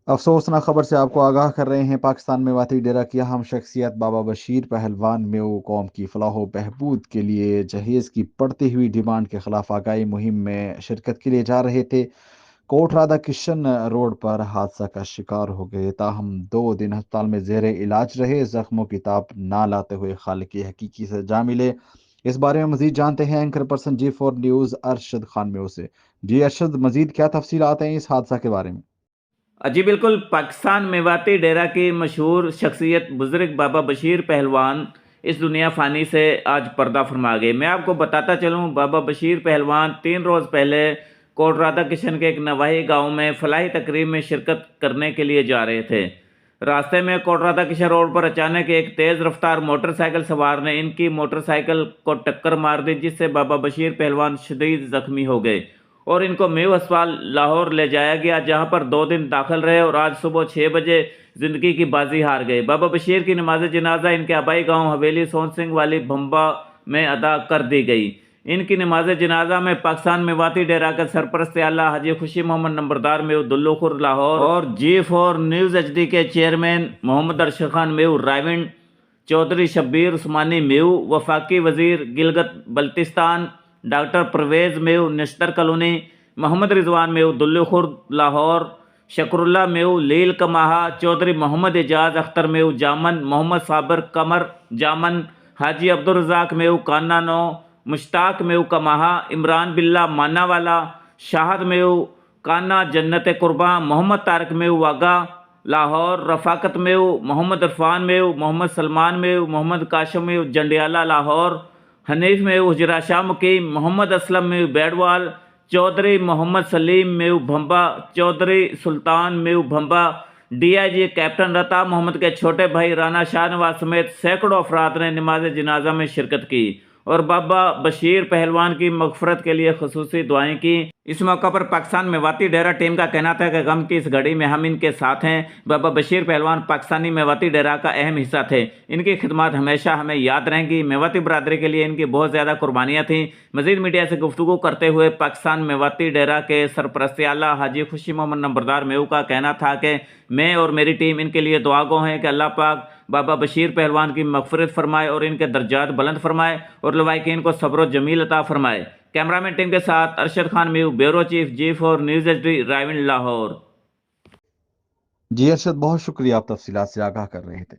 افسوسناک خبر سے آپ کو آگاہ کر رہے ہیں۔ پاکستان میں واتی ڈیرا کی اہم شخصیت بابا بشیر پہلوان میو قوم کی فلاح و بہبود کے لیے جہیز کی بڑھتی ہوئی ڈیمانڈ کے خلاف آگاہی مہم میں شرکت کے لیے جا رہے تھے۔ کوٹ رادھا کشن روڈ پر حادثہ کا شکار ہو گئے، تاہم 2 دن ہسپتال میں زیر علاج رہے۔ زخموں کی تاب نہ لاتے ہوئے خالق حقیقی سے جا ملے۔ اس بارے میں مزید جانتے ہیں anchor person G4 news Arshad Khan Meo سے۔ جی ارشد، مزید کیا تفصیلات ہیں اس حادثہ کے بارے میں؟ جی بالکل، پاکستان میواتی ڈیرا کی مشہور شخصیت بزرگ بابا بشیر پہلوان اس دنیا فانی سے آج پردہ فرما گئے۔ میں آپ کو بتاتا چلوں، بابا بشیر پہلوان 3 روز پہلے کوٹ رادھا کشن کے ایک نواحی گاؤں میں فلاحی تقریب میں شرکت کرنے کے لیے جا رہے تھے۔ راستے میں کوٹ رادھا کشن روڈ پر اچانک ایک تیز رفتار موٹر سائیکل سوار نے ان کی موٹر سائیکل کو ٹکر مار دی، جس سے بابا بشیر پہلوان شدید زخمی ہو گئے اور ان کو میو ہسپتال لاہور لے جایا گیا، جہاں پر 2 دن داخل رہے اور آج صبح 6 بجے زندگی کی بازی ہار گئے۔ بابا بشیر کی نماز جنازہ ان کے آبائی گاؤں حویلی سون سنگھ والی بھمبا میں ادا کر دی گئی۔ ان کی نماز جنازہ میں پاکستان میواتی ڈیرا کے سرپرست اعلیٰ حاجی خوشی محمد نمبردار میو دلو خور لاہور اور G4 نیوز HD کے چیئرمین محمد ارشد خان میو راولپنڈی، چودھری شبیر عثمانی میو وفاقی وزیر گلگت بلتستان ڈاکٹر پرویز میو نشتر کالونی، محمد رضوان میو دلو خورد لاہور، شکر اللہ میو لیل کماہا، چودھری محمد اعجاز اختر میو جامن، محمد صابر قمر جامن، حاجی عبدالرزاق میو کانا نو، مشتاق میو کماہا، عمران باللہ مانا والا، شاہد میو کانا جنت قرباں، محمد طارق میو واگا لاہور، رفاقت میو، محمد عرفان میو، محمد سلمان میو، محمد کاشم میو جنڈیالہ لاہور، حنیف میو حجرہ شاہ مقیم، محمد اسلم میو بیڑوال، چودھری محمد سلیم میو بھمبا، چودھری سلطان میو بھمبا، DIG کیپٹن رتا محمد کے چھوٹے بھائی رانا شاہ نواز سمیت سینکڑوں افراد نے نماز جنازہ میں شرکت کی اور بابا بشیر پہلوان کی مغفرت کے لیے خصوصی دعائیں کی۔ اس موقع پر پاکستان میواتی ڈیرا ٹیم کا کہنا تھا کہ غم کی اس گھڑی میں ہم ان کے ساتھ ہیں۔ بابا بشیر پہلوان پاکستانی میواتی ڈیرا کا اہم حصہ تھے، ان کی خدمات ہمیشہ ہمیں یاد رہیں گی۔ میواتی برادری کے لیے ان کی بہت زیادہ قربانیاں تھیں۔ مزید میڈیا سے گفتگو کرتے ہوئے پاکستان میواتی ڈیرا کے سرپرست اعلیٰ حاجی خوشی محمد نمبردار میو کا کہنا تھا کہ میں اور میری ٹیم ان کے لیے دعا گو ہیں کہ اللہ پاک بابا بشیر پہلوان کی مغفرت فرمائے اور ان کے درجات بلند فرمائے اور لوائقین کو صبر و جمیل عطا فرمائے۔ کیمرامین ٹیم کے ساتھ Arshad Khan Meo, bureau chief G4 news HD Rawalpindi Lahore. جی ارشد، بہت شکریہ، آپ تفصیلات سے آگاہ کر رہے تھے۔